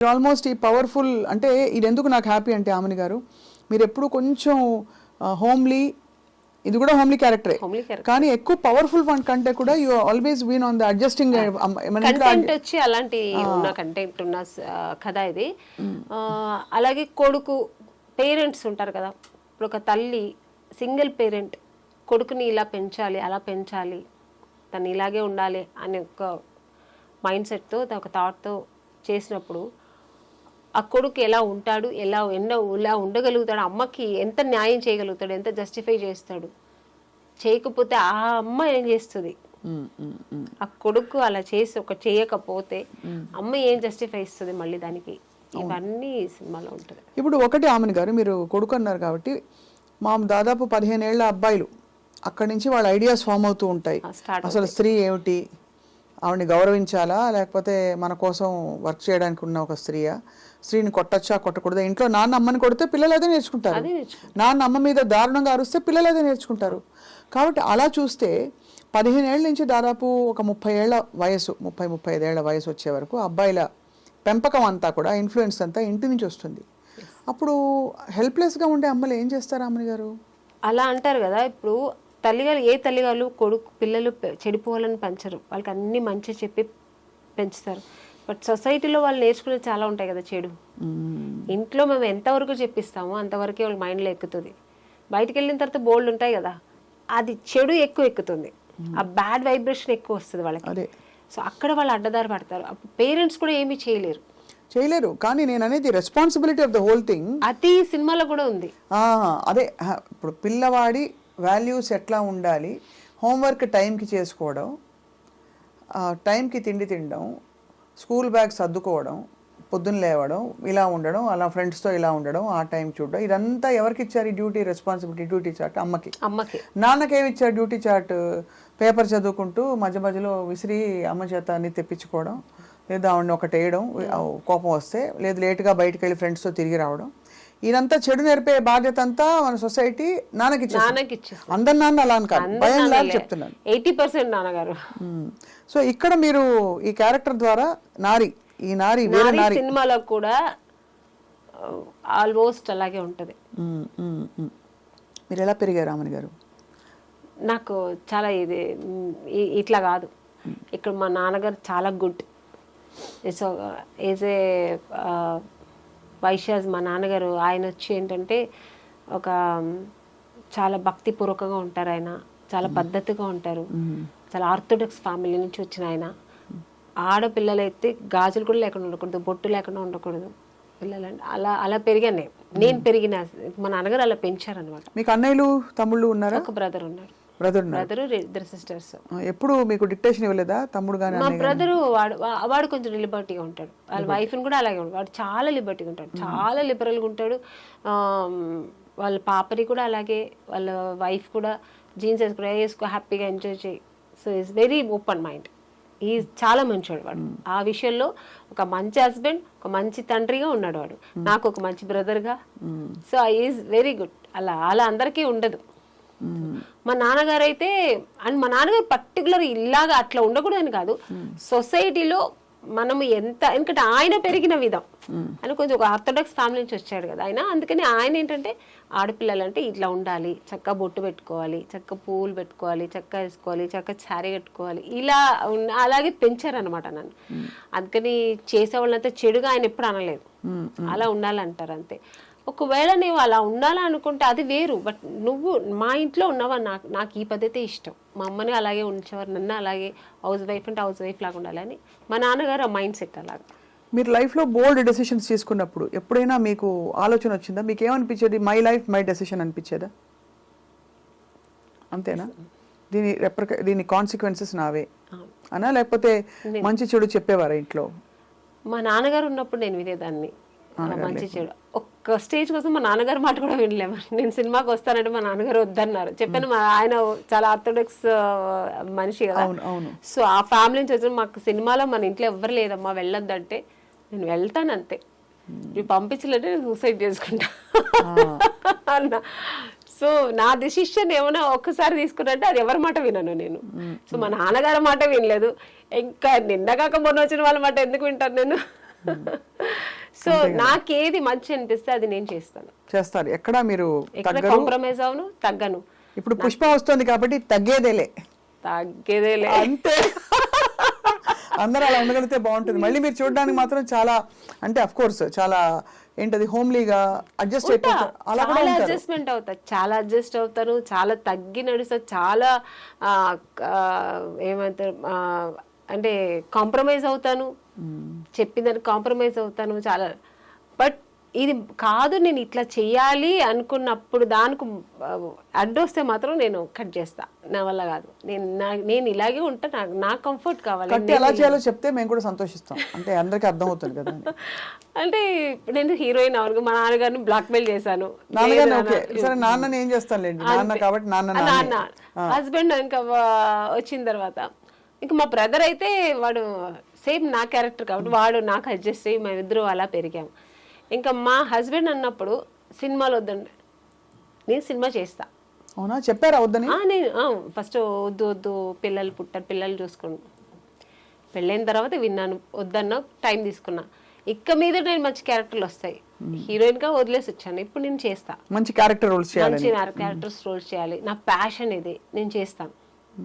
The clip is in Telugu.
ఆల్మోస్ట్ ఈ పవర్ఫుల్ అంటే ఇది ఎందుకు నాకు హ్యాపీ అంటే ఆమెని గారు మీరు ఎప్పుడు కొంచెం హోమ్లీ, ఇది కూడా హోమ్లీ క్యారెక్టరే కానీ ఎక్కువ పవర్ఫుల్ వన్ కంటే కూడా you always been on the adjusting content వచ్చి అలాంటి ఉన్న కంటెంట్ ఉన్న కథ ఇది. అలాగే కొడుకు పేరెంట్స్ ఉంటారు కదా, ఇప్పుడు ఒక తల్లి సింగిల్ పేరెంట్ కొడుకుని ఇలా పెంచాలి అలా పెంచాలి తను ఇలాగే ఉండాలి అనే ఒక మైండ్ సెట్తో ఒక థాట్తో చేసినప్పుడు ఆ కొడుకు ఎలా ఉంటాడు, ఎలా ఉండగలుగుతాడు, అమ్మకి ఎంత న్యాయం చేయగలుగుతాడు, ఎంత జస్టిఫై చేస్తాడు, చేయకపోతే ఆ అమ్మ ఏం చేస్తుంది, ఆ కొడుకు అలా చేసి చేయకపోతే అమ్మ ఏం జస్టిఫై ఇస్తుంది మళ్ళీ దానికి, ఇవన్నీ సినిమాలో ఉంటుంది. ఇప్పుడు ఒకటి ఆమెను గారు మీరు కొడుకు అన్నారు కాబట్టి మా దాదాపు 15 ఏళ్ల అబ్బాయిలు అక్కడి నుంచి వాళ్ళ ఐడియాస్ ఫామ్ అవుతూ ఉంటాయి. అసలు స్త్రీ ఏమిటి, ఆవిడని గౌరవించాలా లేకపోతే మన కోసం వర్క్ చేయడానికి ఉన్న ఒక స్త్రీని కొట్టచ్చా కొట్టకూడదా, ఇంట్లో నాన్న అమ్మని కొడితే పిల్లలు అదే నేర్చుకుంటారు, నాన్న అమ్మ మీద దారుణంగా అరుస్తే పిల్లలు అదే నేర్చుకుంటారు. కాబట్టి అలా చూస్తే 15 ఏళ్ళ నుంచి దాదాపు ఒక 30 ఏళ్ల వయసు 35 ఏళ్ల వయసు వచ్చే వరకు అబ్బాయిల పెంపకం అంతా కూడా ఇన్ఫ్లుయెన్స్ అంతా ఇంటి నుంచి వస్తుంది. అప్పుడు హెల్ప్లెస్గా ఉండే అమ్మలు ఏం చేస్తారు అమ్మని గారు? అలా అంటారు కదా, ఇప్పుడు ఏ తల్లిగారు కొడుకు పిల్లలు చెడిపోవాలని పెంచరు, వాళ్ళకి అన్ని మంచి చెప్పి పెంచుతారు. బట్ సొసైటీలో వాళ్ళు నేర్చుకునేది చాలా ఉంటాయి కదా చెడు. ఇంట్లో మేము ఎంతవరకు చెప్పిస్తామో అంతవరకే వాళ్ళ మైండ్లో ఎక్కుతుంది. బయటికి వెళ్ళిన తర్వాత బోల్డ్ ఉంటాయి కదా, అది చెడు ఎక్కువ ఎక్కుతుంది, ఆ బ్యాడ్ వైబ్రేషన్ ఎక్కువ వస్తుంది వాళ్ళకి. సో అక్కడ వాళ్ళు అడ్డదారి పడతారు. అప్పుడు పేరెంట్స్ కూడా ఏమీ చేయలేరు. కానీ నేను అనేది responsibility of the whole thing అది సినిమాలో కూడా ఉంది. అదే ఇప్పుడు పిల్లవాడి వాల్యూస్ ఎట్లా ఉండాలి, హోంవర్క్ టైంకి చేసుకోవడం, టైంకి తిండి తినడం, స్కూల్ బ్యాగ్ సర్దుకోవడం, పొద్దున్న లేవడం, ఇలా ఉండడం, అలా ఫ్రెండ్స్తో ఇలా ఉండడం, ఆ టైం చూడడం, ఇదంతా ఎవరికి ఇచ్చారు ఈ డ్యూటీ రెస్పాన్సిబిలిటీ? డ్యూటీ చార్ట్ అమ్మకి. నాన్నకి ఏమి ఇచ్చారు డ్యూటీ చార్ట్? పేపర్ చదువుకుంటూ మధ్య మధ్యలో విసిరి అమ్మ చేత అన్ని తెప్పించుకోవడం, లేదా ఆవిడని ఒకటి వేయడం కోపం వస్తే, లేదు లేటుగా బయటకు వెళ్ళి ఫ్రెండ్స్తో తిరిగి రావడం, ఇదంతా చెడు నేర్పే బాధ్యత అంతా మన సొసైటీ నాన్నకి ఇచ్చేసి. అందరి నాన్న అలా అని కాదు, భయం లాగా చెప్తున్నాను, 80% నాన్నగారు. సో ఇక్కడ మీరు ఈ క్యారెక్టర్ ద్వారా ఈ నారి సినిమాలో కూడా ఆల్మోస్ట్ అలాగే ఉంటది. మీరు ఎలా పెరిగారు అమ్మని గారు? నాకు చాలా ఇది ఇట్లా కాదు, ఇక్కడ మా నాన్నగారు చాలా good. So is a Vaishyas మా నాన్నగారు. ఆయన వచ్చి ఏంటంటే ఒక చాలా భక్తిపూర్వకంగా ఉంటారు, ఆయన చాలా పద్ధతిగా ఉంటారు, చాలా ఆర్థోడాక్స్ ఫ్యామిలీ నుంచి వచ్చిన ఆయన. ఆడపిల్లలైతే గాజులు కూడా లేకుండా ఉండకూడదు, బొట్టు లేకుండా ఉండకూడదు పిల్లలంటే. అలా పెరిగాను నేను పెరిగిన. మా నాన్నగారు అలా పెంచారనమాట. మీకు అన్నయ్యలు తమ్ముళ్ళు ఉన్నారా? ఒక బ్రదర్ ఉన్నారు. Brother 2 sisters. ఎప్పుడు మీకు డిక్టేషన్ ఇవ్వలేదా తమ్ముడు గాని? మా బ్రదరు వాడు కొంచెం లిబర్టీగా ఉంటాడు, వాళ్ళ వైఫ్ని కూడా అలాగే ఉంటాడు. వాడు చాలా లిబర్టీగా ఉంటాడు, చాలా లిబరల్గా ఉంటాడు. వాళ్ళ పాపని కూడా అలాగే, వాళ్ళ వైఫ్ కూడా జీన్స్ వేసుకో హ్యాపీగా ఎంజాయ్ చేయి. So is very open mind. ఈ చాలా మంచివాడు వాడు. ఆ విషయంలో ఒక మంచి హస్బెండ్, ఒక మంచి తండ్రిగా ఉన్నాడు వాడు, నాకు ఒక మంచి బ్రదర్గా. So is very good. అలా అందరికీ ఉండదు. మా నాన్నగారు అయితే, అండ్ మా నాన్నగారు పర్టికులర్ ఇలాగా అట్లా ఉండకూడదని కాదు, సొసైటీలో మనము ఎందుకంటే ఆయన పెరిగిన విధం అని కొంచెం ఒక ఆర్థోడాక్స్ ఫ్యామిలీ నుంచి వచ్చాడు కదా ఆయన. అందుకని ఆయన ఏంటంటే ఆడపిల్లలంటే ఇట్లా ఉండాలి, చక్కగా బొట్టు పెట్టుకోవాలి, చక్కగా పువ్వులు పెట్టుకోవాలి, చక్కగా వేసుకోవాలి, చక్కగా శారీ కట్టుకోవాలి, ఇలా అలాగే పెంచారనమాట నన్ను. అందుకని చేసేవాళ్ళంతా చెడుగా ఆయన ఎప్పుడు అనలేదు, అలా ఉండాలంటారు అంతే. ఒకవేళ నువ్వు అలా ఉండాలని అనుకుంటే అది వేరు. బట్ నువ్వు మా ఇంట్లో ఉన్నావా, నాకు ఈ పద్ధతే ఇష్టం. మా అమ్మని అలాగే ఉంచేవారు, నన్ను అలాగే హౌస్ వైఫ్ అంటే హౌస్ వైఫ్ లాగా ఉండాలని. మా నాన్నగారు ఆ మైండ్ సెట్ అలాగా. మీరు లైఫ్లో బోల్డ్ డెసిషన్స్ తీసుకున్నప్పుడు ఎప్పుడైనా మీకు ఆలోచన వచ్చిందా? మీకు ఏమనిపించేది? మై లైఫ్ మై డెసిషన్ అనిపించేదా? అంతేనా? దీని కాన్సిక్వెన్సెస్ నావే అనా, లేకపోతే మంచి చెడు చెప్పేవారా ఇంట్లో? మా నాన్నగారు ఉన్నప్పుడు నేను వినేదాన్ని మంచి చెడు. ఒక్క స్టేజ్ కోసం మా నాన్నగారు మాట కూడా వినలేము. నేను సినిమాకి వస్తానంటే మా నాన్నగారు వద్దన్నారు. చెప్పాను, ఆయన చాలా ఆర్థోడాక్స్ మనిషి కదా. సో ఆ ఫ్యామిలీ నుంచి వచ్చిన మాకు సినిమాలో మన ఇంట్లో ఎవ్వరు లేదమ్మా వెళ్ళొద్దంటే నేను వెళ్తాను అంతే, నువ్వు పంపించలేదంటే నేను సూసైడ్ చేసుకుంటా అన్న. సో నా డెసిషన్ ఏమైనా ఒక్కసారి తీసుకున్నట్టే అది ఎవరి మాట వినను నేను. సో మా నాన్నగారి మాట వినలేదు, ఇంకా నిన్నగాక మొన్న వచ్చిన వాళ్ళ మాట ఎందుకు వింటాను నేను? సో నాకేది మంచి అనిపిస్తే అది నేను చేస్తాను. చేస్తారు, ఎక్కడ మీరు ఎక్కడ తగ్గరు. కాంప్రమైజ్ అవును, తగ్గను. ఇప్పుడు పుష్ప వస్తుంది కాబట్టి తగ్గేదేలే అంతే. అందరూ అలా ఉండగలిగితే బాగుంటుంది. మళ్ళీ మీరు చూడడానికి మాత్రం చాలా, అంటే అఫ్ కోర్స్ చాలా ఏంటది హోమ్లీగా అడ్జస్ట్ అయిపోతారు. అలా కూడా చాలా అడ్జస్ట్మెంట్ అవుతా, చాలా అడ్జస్ట్ అవుతాను, చాలా తగ్గి నడుస్తా, చాలా ఏమంటారు అంటే కాంప్రమైజ్ అవుతాను, చెప్పిందని కాంప్రమైజ్ అవుతాను చాలా. బట్ ఇది కాదు నేను ఇట్లా చెయ్యాలి అనుకున్నప్పుడు దానికి అడ్డొస్తే మాత్రం నేను కట్ చేస్తా. నా వల్ల కాదు, నేను ఇలాగే ఉంటా, నా కంఫర్ట్ కావాలి. కట్ ఎలా చేయాలో చెప్తే మేము కూడా సంతోషిస్తాం, అంటే అందరికీ అర్థం అవుతుంది కదా. అంటే నేను హీరోయిన్ అవును, మా నాన్నగారిని బ్లాక్ మెయిల్ చేశాను. నాన్నగారిని ఓకే సరే, నాన్నని ఏం చేస్తానులేండి, నాన్న కాబట్టి నాన్న హస్బెండ్ ఇంకా వచ్చిన తర్వాత ఇంకా మా బ్రదర్ అయితే వాడు సేమ్ నా క్యారెక్టర్ కాబట్టి వాడు నాకు అడ్జస్ట్ అయ్యి మేమిద్దరు అలా పెరిగాము. ఇంకా మా హస్బెండ్ అన్నప్పుడు సినిమాలు వద్దండి, నేను సినిమా చేస్తా. అవునా, చెప్పారా వద్దని? నేను ఫస్ట్ వద్దు వద్దు పిల్లలు పుట్టారు, పిల్లలు చూసుకోండి. పెళ్ళైన తర్వాత విన్నాను, వద్దన్నా టైం తీసుకున్నా. ఇక్క మీద నేను మంచి క్యారెక్టర్లు వస్తాయి, హీరోయిన్ గా వదిలేసి వచ్చాను. ఇప్పుడు నేను చేస్తా, మంచి క్యారెక్టర్ రోల్స్ చేయాలి, మంచి క్యారెక్టర్స్ రోల్స్ చేయాలి. నా ప్యాషన్ ఇది, నేను చేస్తాను.